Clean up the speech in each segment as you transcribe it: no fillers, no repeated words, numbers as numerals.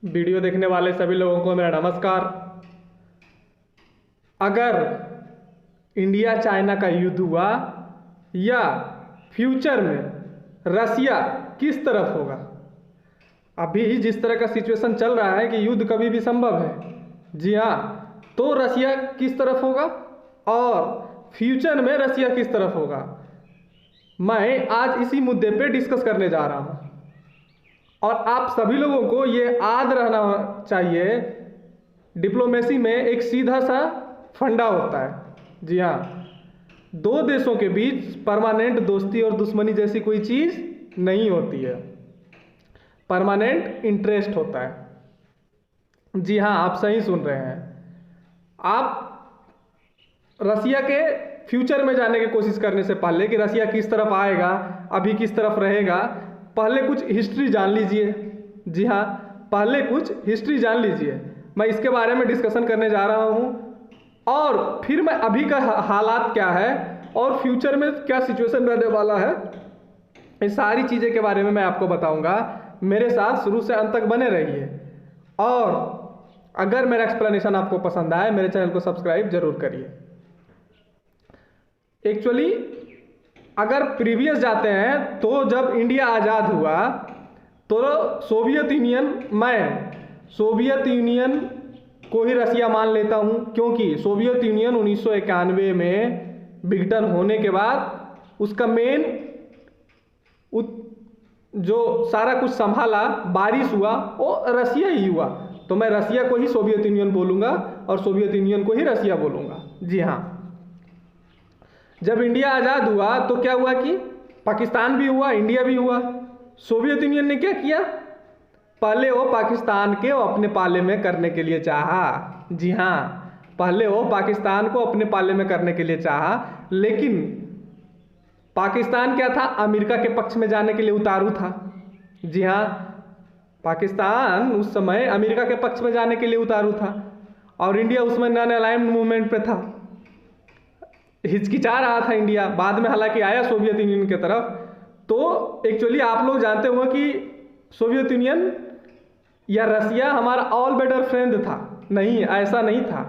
Video देखने वाले सभी लोगों को मेरा नमस्कार। अगर इंडिया चाइना का युद्ध हुआ या फ्यूचर में रसिया किस तरफ होगा, अभी जिस तरह का सिचुएशन चल रहा है कि युद्ध कभी भी संभव है, जी हाँ, तो रसिया किस तरफ होगा और फ्यूचर में रसिया किस तरफ होगा, मैं आज इसी मुद्दे पे डिस्कस करने जा रहा हूँ। और आप सभी लोगों को ये याद रहना चाहिए, डिप्लोमेसी में एक सीधा सा फंडा होता है। जी हाँ, दो देशों के बीच परमानेंट दोस्ती और दुश्मनी जैसी कोई चीज़ नहीं होती है, परमानेंट इंटरेस्ट होता है। जी हाँ, आप सही सुन रहे हैं। आप रसिया के फ्यूचर में जाने की कोशिश करने से पहले कि रसिया किस तरफ आएगा, अभी किस तरफ रहेगा, पहले कुछ हिस्ट्री जान लीजिए। जी हाँ, पहले कुछ हिस्ट्री जान लीजिए। मैं इसके बारे में डिस्कशन करने जा रहा हूँ और फिर मैं अभी का हालात क्या है और फ्यूचर में क्या सिचुएशन रहने वाला है, ये सारी चीज़ें के बारे में मैं आपको बताऊँगा। मेरे साथ शुरू से अंत तक बने रहिए और अगर मेरा एक्सप्लेनेशन आपको पसंद आए मेरे चैनल को सब्सक्राइब जरूर करिए। एक्चुअली अगर प्रीवियस जाते हैं तो जब इंडिया आज़ाद हुआ तो सोवियत यूनियन को ही रसिया मान लेता हूँ, क्योंकि सोवियत यूनियन 1991 में विघटन होने के बाद उसका मेन जो सारा कुछ संभाला, बारिश हुआ, वो रसिया ही हुआ। तो मैं रसिया को ही सोवियत यूनियन बोलूँगा और सोवियत यूनियन को ही रसिया बोलूँगा। जी हाँ, जब इंडिया आज़ाद हुआ तो क्या हुआ कि पाकिस्तान भी हुआ, इंडिया भी हुआ। सोवियत यूनियन ने क्या किया, पहले वो पाकिस्तान के अपने पाले में करने के लिए चाहा। जी हाँ, पहले वो पाकिस्तान को अपने पाले में करने के लिए चाहा, लेकिन पाकिस्तान क्या था, अमेरिका के पक्ष में जाने के लिए उतारू था। जी हाँ, पाकिस्तान उस समय अमेरिका के पक्ष में जाने के लिए उतारू था और इंडिया उसमें नॉन अलाइन्ड मूवमेंट पे था, हिचकिचा रहा था इंडिया। बाद में हालांकि आया सोवियत यूनियन की तरफ। तो एक्चुअली आप लोग जानते होंगे कि सोवियत यूनियन या रसिया हमारा ऑल बेटर फ्रेंड था। नहीं, ऐसा नहीं था।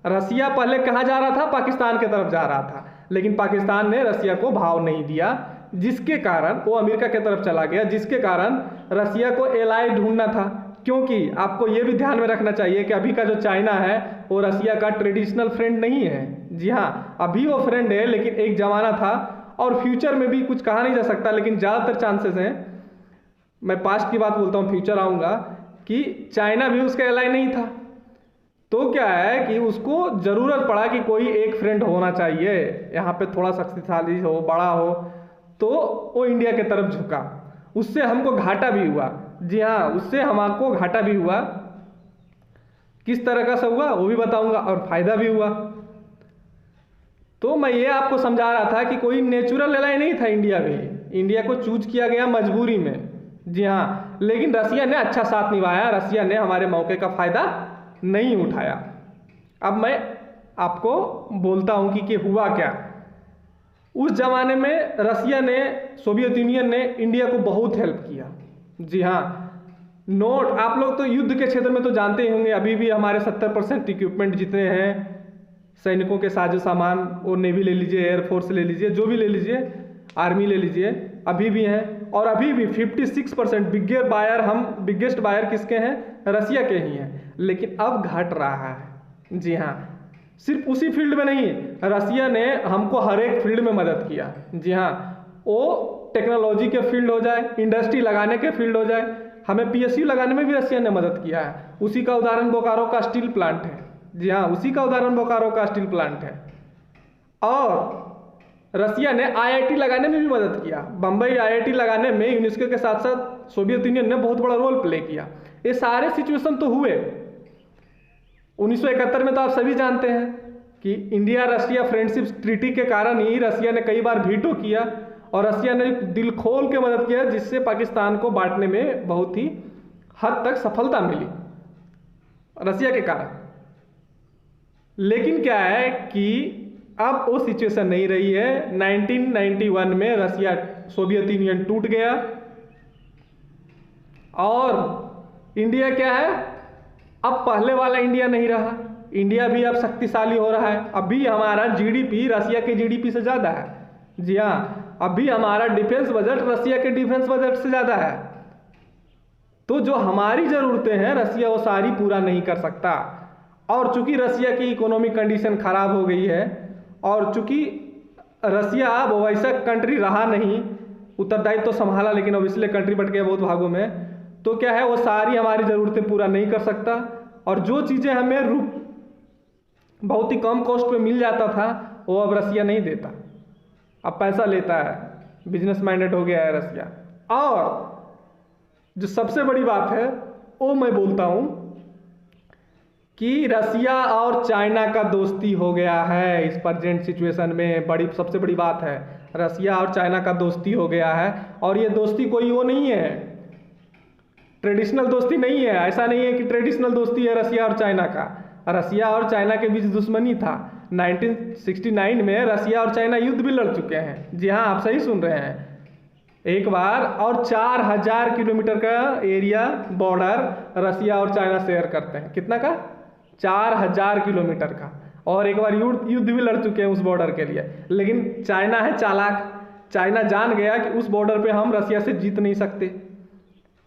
रसिया पहले कहाँ जा रहा था, पाकिस्तान की तरफ जा रहा था, लेकिन पाकिस्तान ने रसिया को भाव नहीं दिया, जिसके कारण वो अमेरिका की तरफ चला गया, जिसके कारण रसिया को एलाई ढूंढना था। क्योंकि आपको ये भी ध्यान में रखना चाहिए कि अभी का जो चाइना है वो रसिया का ट्रेडिशनल फ्रेंड नहीं है। जी हाँ, अभी वो फ्रेंड है, लेकिन एक ज़माना था और फ्यूचर में भी कुछ कहा नहीं जा सकता, लेकिन ज़्यादातर चांसेस हैं, मैं पास्ट की बात बोलता हूँ, फ्यूचर आऊँगा, कि चाइना भी उसका एलाई नहीं था। तो क्या है कि उसको ज़रूरत पड़ा कि कोई एक फ्रेंड होना चाहिए, यहाँ पे थोड़ा शक्तिशाली हो, बड़ा हो, तो वो इंडिया की तरफ झुका। उससे हमको घाटा भी हुआ। जी हाँ, उससे हमको घाटा भी हुआ। किस तरह का सब हुआ वो भी बताऊंगा, और फायदा भी हुआ। तो मैं ये आपको समझा रहा था कि कोई नेचुरल एलाई नहीं था इंडिया भी, इंडिया को चूज किया गया मजबूरी में। जी हाँ, लेकिन रसिया ने अच्छा साथ निभाया, रसिया ने हमारे मौके का फायदा नहीं उठाया। अब मैं आपको बोलता हूँ कि हुआ क्या। उस जमाने में रसिया ने, सोवियत यूनियन ने इंडिया को बहुत हेल्प किया। जी हाँ, नोट, आप लोग तो युद्ध के क्षेत्र में तो जानते ही होंगे, अभी भी हमारे 70% इक्विपमेंट जितने हैं सैनिकों के साजो सामान, वो नेवी ले लीजिए, एयरफोर्स ले लीजिए, जो भी ले लीजिए, आर्मी ले लीजिए, अभी भी हैं। और अभी भी 56% बिगेस्ट बायर किसके हैं, रसिया के ही हैं। लेकिन अब घट रहा है। जी हाँ, सिर्फ उसी फील्ड में नहीं, रसिया ने हमको हर एक फील्ड में मदद किया। जी हाँ, वो टेक्नोलॉजी के फील्ड हो जाए, इंडस्ट्री लगाने के फील्ड हो जाए, हमें PSU लगाने में भी रसिया ने मदद किया है। उसी का उदाहरण बोकारो का स्टील प्लांट है। जी हाँ, उसी का उदाहरण बोकारो का स्टील प्लांट है। और रसिया ने IIT लगाने में भी मदद किया। बम्बई IIT लगाने में यूनेस्को के साथ साथ सोवियत यूनियन ने बहुत बड़ा रोल प्ले किया। ये सारे सिचुएशन तो हुए। 1971 में तो आप सभी जानते हैं कि इंडिया रसिया फ्रेंडशिप ट्रीटी के कारण ही रसिया ने कई बार वीटो किया और रसिया ने दिल खोल के मदद किया, जिससे पाकिस्तान को बांटने में बहुत ही हद तक सफलता मिली रसिया के कारण। लेकिन क्या है कि अब वो सिचुएशन नहीं रही है। 1991 में रसिया, सोवियत यूनियन टूट गया और इंडिया क्या है, अब पहले वाला इंडिया नहीं रहा। इंडिया भी अब शक्तिशाली हो रहा है। अभी हमारा जीडीपी रसिया के जीडीपी से ज़्यादा है। जी हाँ, अभी हमारा डिफेंस बजट रसिया के डिफेंस बजट से ज़्यादा है। तो जो हमारी ज़रूरतें हैं रसिया वो सारी पूरा नहीं कर सकता। और चूंकि रसिया की इकोनॉमिक कंडीशन ख़राब हो गई है, और चूंकि रसिया अब वैसा कंट्री रहा नहीं, उत्तरदायित्व तो संभाला लेकिन अब इसलिए कंट्री बट गया बहुत भागों में, तो क्या है वो सारी हमारी ज़रूरतें पूरा नहीं कर सकता। और जो चीज़ें हमें बहुत ही कम कॉस्ट पे मिल जाता था वो अब रसिया नहीं देता, अब पैसा लेता है, बिजनेस माइंडेड हो गया है रसिया। और जो सबसे बड़ी बात है वो मैं बोलता हूँ कि रसिया और चाइना का दोस्ती हो गया है इस प्रेजेंट सिचुएशन में। सबसे बड़ी बात है रसिया और चाइना का दोस्ती हो गया है। और ये दोस्ती कोई वो नहीं है, ट्रेडिशनल दोस्ती नहीं है। ऐसा नहीं है कि ट्रेडिशनल दोस्ती है रसिया और चाइना का। रसिया और चाइना के बीच दुश्मनी था। 1969 में रसिया और चाइना युद्ध भी लड़ चुके हैं। जी हाँ, आप सही सुन रहे हैं, एक बार। और 4000 किलोमीटर का एरिया बॉर्डर रसिया और चाइना शेयर करते हैं। कितना का? 4000 किलोमीटर का। और एक बार युद्ध भी लड़ चुके हैं उस बॉर्डर के लिए। लेकिन चाइना है चालाक, चाइना जान गया कि उस बॉर्डर पे हम रसिया से जीत नहीं सकते।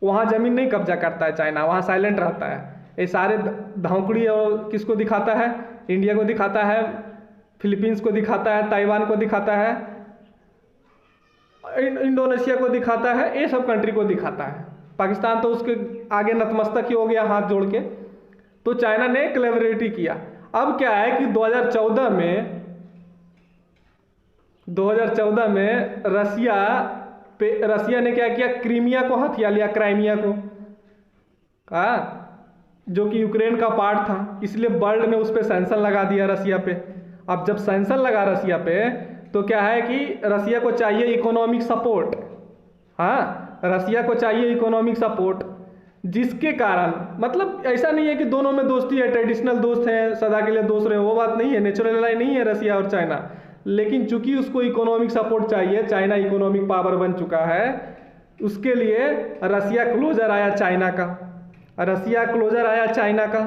वहाँ ज़मीन नहीं कब्जा करता है चाइना, वहाँ साइलेंट रहता है। ये सारे धौंकड़ी और किसको दिखाता है? इंडिया को दिखाता है, फिलीपींस को दिखाता है, ताइवान को दिखाता है, इंडोनेशिया को दिखाता है, ये सब कंट्री को दिखाता है। पाकिस्तान तो उसके आगे नतमस्तक ही हो गया हाथ जोड़ के। तो चाइना ने कोलैबोरेट किया। अब क्या है कि 2014 में रसिया ने क्या किया, क्रीमिया को हथिया लिया, क्राइमिया को, जो कि यूक्रेन का पार्ट था। इसलिए वर्ल्ड ने उस पर सैंक्शन लगा दिया रसिया पे। अब जब सैंक्शन लगा रसिया पे तो क्या है कि रसिया को चाहिए इकोनॉमिक सपोर्ट। हाँ, रसिया को चाहिए इकोनॉमिक सपोर्ट, जिसके कारण मतलब ऐसा नहीं है कि दोनों में दोस्ती है, ट्रेडिशनल दोस्त हैं, सदा के लिए दोस्त रहे, वो बात नहीं है, नेचुरल एलाई नहीं है रसिया और चाइना। लेकिन चूंकि उसको इकोनॉमिक सपोर्ट चाहिए, चाइना इकोनॉमिक पावर बन चुका है, उसके लिए रसिया क्लोजर आया चाइना का,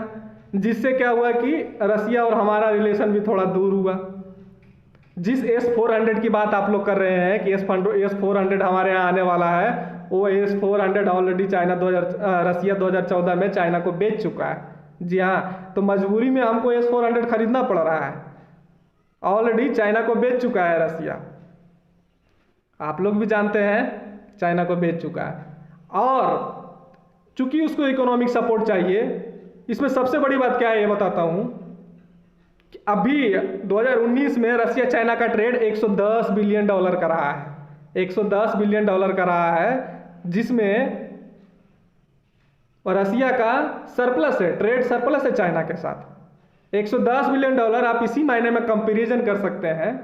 जिससे क्या हुआ कि रसिया और हमारा रिलेशन भी थोड़ा दूर हुआ। जिस S-400 की बात आप लोग कर रहे हैं कि S-400 हमारे यहाँ आने वाला है, वो S-400 ऑलरेडी रसिया 2014 में चाइना को बेच चुका है। जी हाँ, तो मजबूरी में हमको S-400 खरीदना पड़ रहा है। ऑलरेडी चाइना को बेच चुका है रसिया, आप लोग भी जानते हैं चाइना को बेच चुका है। और चूंकि उसको इकोनॉमिक सपोर्ट चाहिए, इसमें सबसे बड़ी बात क्या है ये बताता हूँ कि अभी 2019 में रसिया चाइना का ट्रेड $110 बिलियन का रहा है। $110 बिलियन का रहा है, जिसमें रसिया का सरप्लस है, ट्रेड सरप्लस है चाइना के साथ। $110 बिलियन आप इसी महीने में कंपैरिजन कर सकते हैं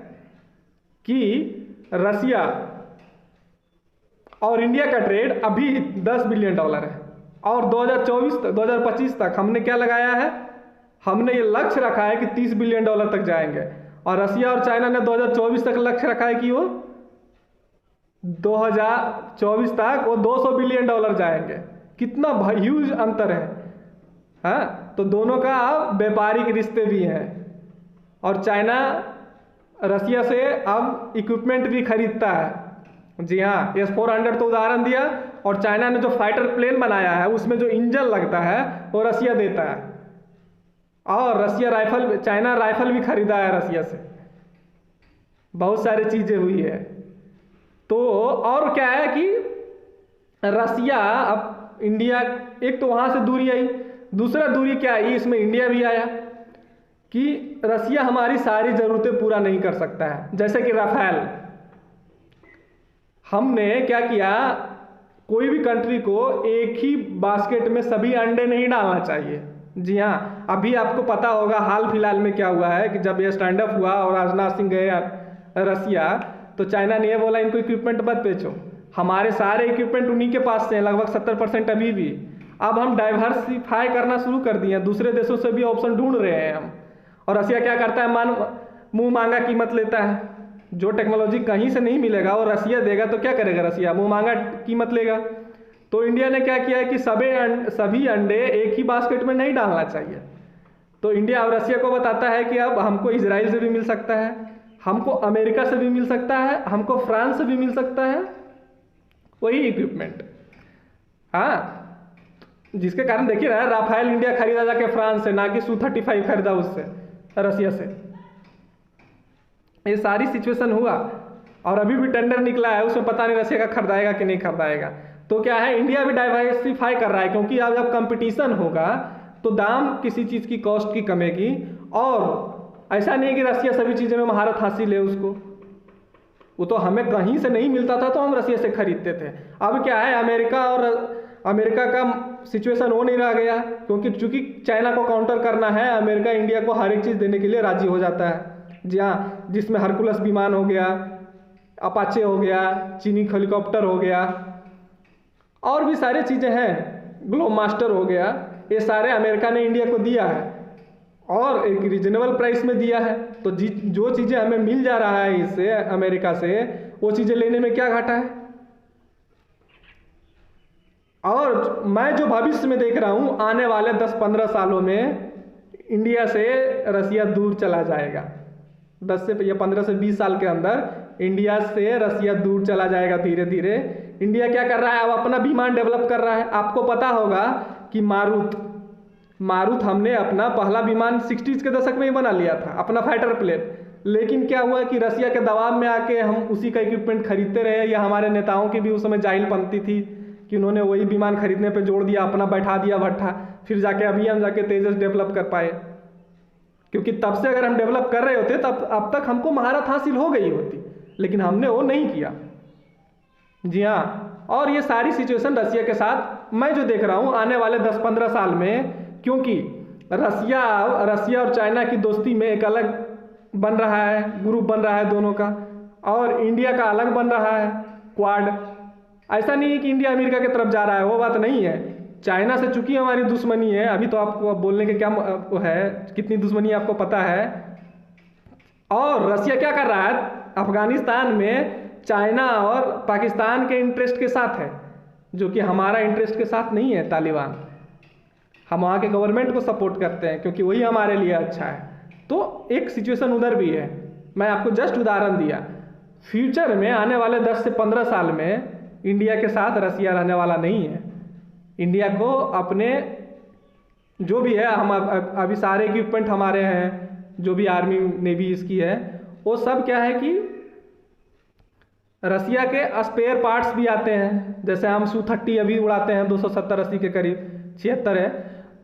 कि रसिया और इंडिया का ट्रेड अभी $10 बिलियन है। और 2025 तक हमने क्या लगाया है, हमने ये लक्ष्य रखा है कि $30 बिलियन तक जाएंगे। और रसिया और चाइना ने 2024 तक लक्ष्य रखा है कि वो 2024 तक वो $200 बिलियन जाएंगे। कितना ह्यूज अंतर है। हाँ, तो दोनों का अब व्यापारिक रिश्ते भी हैं। और चाइना रसिया से अब इक्विपमेंट भी खरीदता है। जी हाँ, S-400 तो उदाहरण दिया, और चाइना ने जो फाइटर प्लेन बनाया है उसमें जो इंजन लगता है वो रसिया देता है। और चाइना राइफल भी खरीदा है रसिया से। बहुत सारी चीज़ें हुई है। तो और क्या है कि रसिया अब इंडिया, एक तो वहाँ से दूरी आई, दूसरा दूरी क्या आई, इसमें इंडिया भी आया कि रसिया हमारी सारी ज़रूरतें पूरा नहीं कर सकता है। जैसे कि राफेल, हमने क्या किया, कोई भी कंट्री को एक ही बास्केट में सभी अंडे नहीं डालना चाहिए। जी हाँ, अभी आपको पता होगा हाल फिलहाल में क्या हुआ है कि जब ये स्टैंड अप हुआ और राजनाथ सिंह गए रसिया, तो चाइना ने ये बोला इनको इक्विपमेंट मत बेचो, हमारे सारे इक्विपमेंट उन्हीं के पास से हैं, लगभग 70% अभी भी। अब हम डाइवर्सिफाई करना शुरू कर दिए हैं, दूसरे देशों से भी ऑप्शन ढूंढ रहे हैं हम। और रसिया क्या करता है, मुंह मांगा कीमत लेता है। जो टेक्नोलॉजी कहीं से नहीं मिलेगा और रसिया देगा तो क्या करेगा, रसिया मुंह मांगा कीमत लेगा। तो इंडिया ने क्या किया है कि सभी अंडे एक ही बास्केट में नहीं डालना चाहिए। तो इंडिया और रसिया को बताता है कि अब हमको इजराइल से भी मिल सकता है, हमको अमेरिका से भी मिल सकता है, हमको फ्रांस से भी मिल सकता है वही इक्विपमेंट। हाँ, जिसके कारण देखिए ना, राफेल इंडिया खरीदा जाके फ्रांस से, ना कि Su-35 खरीदा उससे, रसिया से। ये सारी सिचुएशन हुआ और अभी भी टेंडर निकला है, उसमें पता नहीं रसिया का खरीदाएगा कि नहीं खरीदाएगा। तो क्या है, इंडिया भी डाइवर्सिफाई कर रहा है, क्योंकि अब जब कंपटीशन होगा तो दाम किसी चीज़ की कॉस्ट की कमेगी। और ऐसा नहीं कि रसिया सभी चीज़ों में महारत हासिल है उसको, वो तो हमें कहीं से नहीं मिलता था तो हम रसिया से खरीदते थे। अब क्या है, अमेरिका का सिचुएशन हो नहीं रह गया, क्योंकि चूंकि चाइना को काउंटर करना है, अमेरिका इंडिया को हर एक चीज़ देने के लिए राजी हो जाता है। जहाँ जिसमें हरकुलस विमान हो गया, अपाचे हो गया, चीनी हेलीकॉप्टर हो गया, और भी सारी चीज़ें हैं, ग्लोब मास्टर हो गया, ये सारे अमेरिका ने इंडिया को दिया है और एक रीजनेबल प्राइस में दिया है। तो जो चीज़ें हमें मिल जा रहा है इससे, अमेरिका से, वो चीज़ें लेने में क्या घाटा है। और मैं जो भविष्य में देख रहा हूँ, आने वाले 10-15 सालों में इंडिया से रसिया दूर चला जाएगा। 10 से या 15 से 20 साल के अंदर इंडिया से रसिया दूर चला जाएगा धीरे धीरे। इंडिया क्या कर रहा है, अब अपना विमान डेवलप कर रहा है। आपको पता होगा कि मारुत हमने अपना पहला विमान 60s के दशक में ही बना लिया था, अपना फाइटर प्लेन। लेकिन क्या हुआ कि रसिया के दबाव में आके हम उसी का इक्विपमेंट खरीदते रहे, या हमारे नेताओं की भी उस समय जाहिलपंती थी कि उन्होंने वही विमान खरीदने पे जोड़ दिया, अपना बैठा दिया भट्ठा, फिर जाके अभी हम जाके तेजस डेवलप कर पाए। क्योंकि तब से अगर हम डेवलप कर रहे होते तब अब तक हमको महारत हासिल हो गई होती, लेकिन हमने वो नहीं किया। जी हाँ, और ये सारी सिचुएशन रसिया के साथ मैं जो देख रहा हूँ आने वाले 10-15 साल में, क्योंकि रसिया और चाइना की दोस्ती में एक अलग बन रहा है, ग्रुप बन रहा है दोनों का, और इंडिया का अलग बन रहा है, क्वाड। ऐसा नहीं है कि इंडिया अमेरिका की तरफ जा रहा है, वो बात नहीं है। चाइना से चूंकि हमारी दुश्मनी है, अभी तो आपको बोलने के क्या है, कितनी दुश्मनी आपको पता है। और रसिया क्या कर रहा है, अफगानिस्तान में चाइना और पाकिस्तान के इंटरेस्ट के साथ है, जो कि हमारा इंटरेस्ट के साथ नहीं है। तालिबान, हम वहाँ के गवर्नमेंट को सपोर्ट करते हैं क्योंकि वही हमारे लिए अच्छा है। तो एक सिचुएशन उधर भी है, मैं आपको जस्ट उदाहरण दिया। फ्यूचर में आने वाले 10 से 15 साल में इंडिया के साथ रसिया रहने वाला नहीं है। इंडिया को अपने जो भी है, हम अभी सारे इक्विपमेंट हमारे हैं, जो भी आर्मी नेवी इसकी है, वो सब क्या है कि रसिया के स्पेयर पार्ट्स भी आते हैं। जैसे हम Su-30 अभी उड़ाते हैं, 270-80 के करीब, 76 है,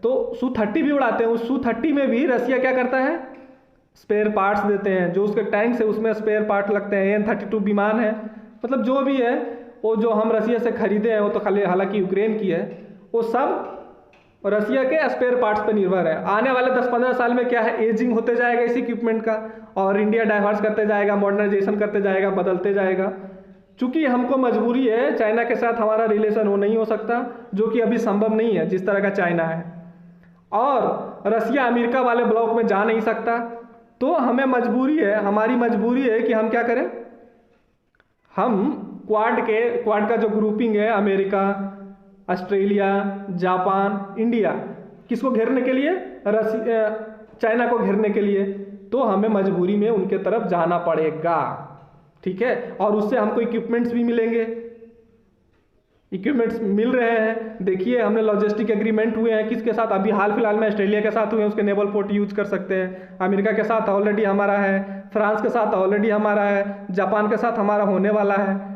तो Su-30 भी उड़ाते हैं। उस Su-30 में भी रसिया क्या करता है, स्पेयर पार्ट्स देते हैं। जो उसके टैंक्स है उसमें स्पेयर पार्ट लगते हैं। AN-32 विमान है, मतलब जो भी है वो जो हम रसिया से खरीदे हैं, वो तो खाली हालांकि यूक्रेन की है, वो सब रसिया के स्पेयर पार्ट्स पर निर्भर है। आने वाले 10-15 साल में क्या है, एजिंग होते जाएगा इस इक्विपमेंट का, और इंडिया डाइवर्स करते जाएगा, मॉडर्नाइजेशन करते जाएगा, बदलते जाएगा। चूंकि हमको मजबूरी है, चाइना के साथ हमारा रिलेशन वो नहीं हो सकता, जो कि अभी संभव नहीं है जिस तरह का चाइना है, और रसिया अमेरिका वाले ब्लॉक में जा नहीं सकता। तो हमें मजबूरी है, हमारी मजबूरी है कि हम क्या करें, हम क्वाड का जो ग्रुपिंग है, अमेरिका, ऑस्ट्रेलिया, जापान, इंडिया, किसको घेरने के लिए, चाइना को घेरने के लिए, तो हमें मजबूरी में उनके तरफ जाना पड़ेगा। ठीक है, और उससे हमको इक्विपमेंट्स भी मिलेंगे, इक्विपमेंट्स मिल रहे हैं। देखिए, हमने लॉजिस्टिक एग्रीमेंट हुए हैं किसके साथ, अभी हाल फिलहाल में ऑस्ट्रेलिया के साथ हुए हैं, उसके नेवल पोर्ट यूज कर सकते हैं। अमेरिका के साथ ऑलरेडी हमारा है, फ्रांस के साथ ऑलरेडी हमारा है, जापान के साथ हमारा होने वाला है।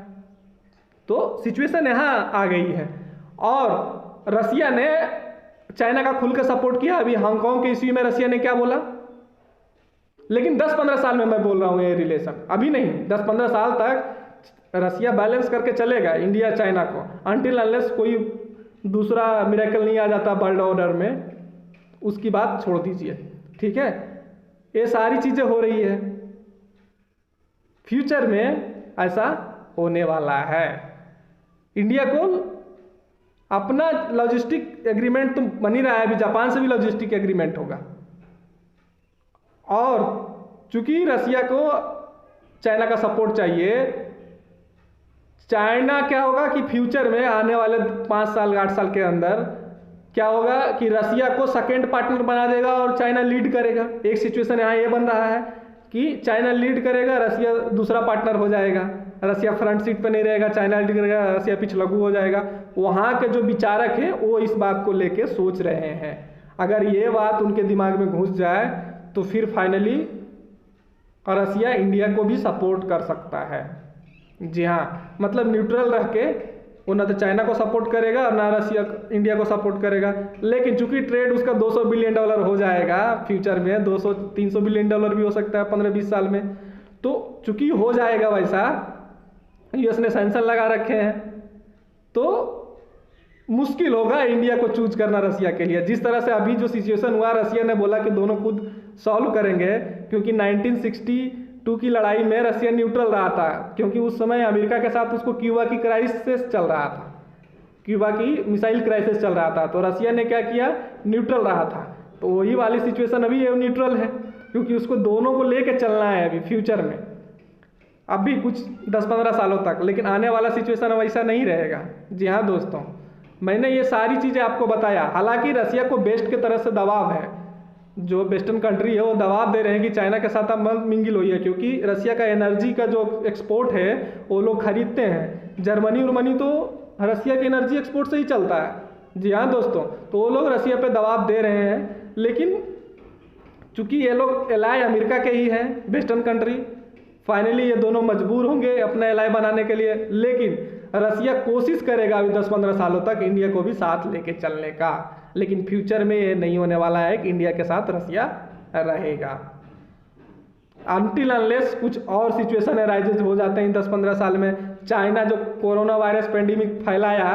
तो सिचुएशन यहाँ आ गई है, और रसिया ने चाइना का खुल के सपोर्ट किया। अभी हांगकांग के इश्यू में रसिया ने क्या बोला, लेकिन 10-15 साल में मैं बोल रहा हूँ ये रिलेशन, अभी नहीं, 10-15 साल तक रसिया बैलेंस करके चलेगा इंडिया चाइना को, अनटिल अनलेस कोई दूसरा मिरेकल नहीं आ जाता वर्ल्ड ऑर्डर में, उसकी बात छोड़ दीजिए। ठीक है, ये सारी चीज़ें हो रही है, फ्यूचर में ऐसा होने वाला है। इंडिया को अपना लॉजिस्टिक एग्रीमेंट तो बन ही रहा है, अभी जापान से भी लॉजिस्टिक एग्रीमेंट होगा, और चूंकि रसिया को चाइना का सपोर्ट चाहिए, चाइना क्या होगा कि फ्यूचर में आने वाले 5 साल 8 साल के अंदर क्या होगा कि रसिया को सेकेंड पार्टनर बना देगा और चाइना लीड करेगा। एक सिचुएशन यहाँ ये बन रहा है कि चाइना लीड करेगा, रसिया दूसरा पार्टनर हो जाएगा, रसिया फ्रंट सीट पर नहीं रहेगा, चाइना लीड करेगा, रसिया पिछलग्गू हो जाएगा। वहाँ के जो विचारक हैं वो इस बात को लेके सोच रहे हैं। अगर ये बात उनके दिमाग में घुस जाए तो फिर फाइनली रसिया इंडिया को भी सपोर्ट कर सकता है। जी हाँ, मतलब न्यूट्रल रह के वो ना तो चाइना को सपोर्ट करेगा और ना रसिया इंडिया को सपोर्ट करेगा। लेकिन चूंकि ट्रेड उसका $200 बिलियन हो जाएगा फ्यूचर में, 200-300 बिलियन डॉलर भी हो सकता है 15-20 साल में, तो चूंकि हो जाएगा वैसा, यूएस ने सैंक्शन लगा रखे हैं, तो मुश्किल होगा इंडिया को चूज करना रसिया के लिए। जिस तरह से अभी जो सिचुएशन हुआ, रसिया ने बोला कि दोनों खुद सॉल्व करेंगे, क्योंकि 1962 की लड़ाई में रसिया न्यूट्रल रहा था, क्योंकि उस समय अमेरिका के साथ उसको क्यूबा की क्राइसिस चल रहा था, क्यूबा की मिसाइल क्राइसिस चल रहा था, तो रसिया ने क्या किया, न्यूट्रल रहा था। तो वही वाली सिचुएशन अभी ये न्यूट्रल है, क्योंकि उसको दोनों को लेके चलना है अभी फ्यूचर में, अभी कुछ 10-15 सालों तक। लेकिन आने वाला सिचुएशन वैसा नहीं रहेगा। जी हाँ दोस्तों, मैंने ये सारी चीज़ें आपको बताया। हालांकि रसिया को वेस्ट के तरफ से दबाव है, जो वेस्टर्न कंट्री है वो दबाव दे रहे हैं कि चाइना के साथ आप मत मिंगल होइए, क्योंकि रसिया का एनर्जी का जो एक्सपोर्ट है वो लोग खरीदते हैं। जर्मनी उर्मनी तो रसिया के एनर्जी एक्सपोर्ट से ही चलता है। जी हाँ दोस्तों, तो वो लोग रसिया पे दबाव दे रहे हैं। लेकिन चूंकि ये लोग एलाई अमेरिका के ही हैं, वेस्टर्न कंट्री, फाइनली ये दोनों मजबूर होंगे अपना एलाई बनाने के लिए। लेकिन रसिया कोशिश करेगा अभी 10-15 सालों तक इंडिया को भी साथ लेके चलने का, लेकिन फ्यूचर में ये नहीं होने वाला है कि इंडिया के साथ रसिया रहेगा। अनटिल अनलेस कुछ और सिचुएशन राइजेज हो जाते हैं 10-15 साल में। चाइना जो कोरोना वायरस पेंडेमिक फैलाया,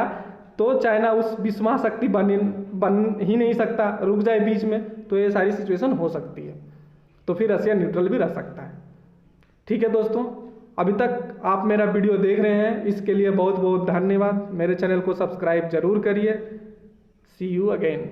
तो चाइना उस विश्व महाशक्ति बन ही नहीं सकता, रुक जाए बीच में, तो ये सारी सिचुएशन हो सकती है। तो फिर रसिया न्यूट्रल भी रह सकता है। ठीक है दोस्तों, अभी तक आप मेरा वीडियो देख रहे हैं, इसके लिए बहुत बहुत धन्यवाद। मेरे चैनल को सब्सक्राइब जरूर करिए। सी यू अगेन।